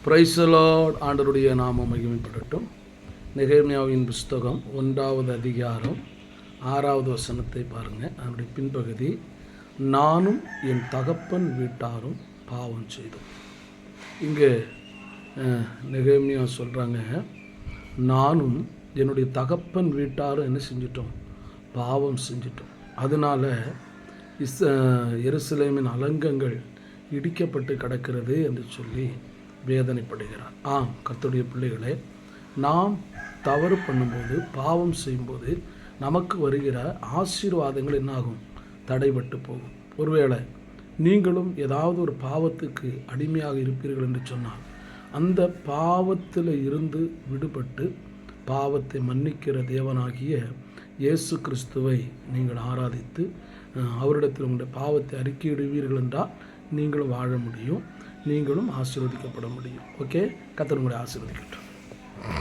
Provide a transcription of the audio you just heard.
Praise the Lord. ஆண்டவருடைய நாமம் மகிமைப்படட்டும். நெகேமியாவின் புஸ்தகம் 1வது அதிகாரம் 6வது வசனத்தை பாருங்கள். அதனுடைய பின்பகுதி, நானும் என் தகப்பன் வீட்டாரும் பாவம் செய்தோம். இங்கே நெகேமியா சொல்கிறாங்க, நானும் என்னுடைய தகப்பன் வீட்டாரும் என்ன செஞ்சிட்டோம்? பாவம் செஞ்சிட்டோம். அதனால் எருசலேமின் அலங்கங்கள் இடிக்கப்பட்டு கிடக்கிறது என்று சொல்லி வேதனைப்படுகிறார். கர்த்தருடைய பிள்ளைகளே, நாம் தவறு பண்ணும்போது, பாவம் செய்யும்போது நமக்கு வருகிற ஆசீர்வாதங்கள் என்னாகும்? தடைபட்டு போகும். ஒருவேளை நீங்களும் ஏதாவது ஒரு பாவத்துக்கு அடிமையாக இருப்பீர்கள் என்று சொன்னால், அந்த பாவத்தில் இருந்து விடுபட்டு பாவத்தை மன்னிக்கிற தேவனாகிய இயேசு கிறிஸ்துவை நீங்கள் ஆராதித்து அவரிடத்தில் உங்களுடைய பாவத்தை அறிக்கையிடுவீர்கள் என்றால் நீங்களும் வாழ முடியும், நீங்களும் ஆசீர்வதிக்கப்பட முடியும். ஓகே, கர்த்தர் உங்களை ஆசீர்வதிக்கட்டும்.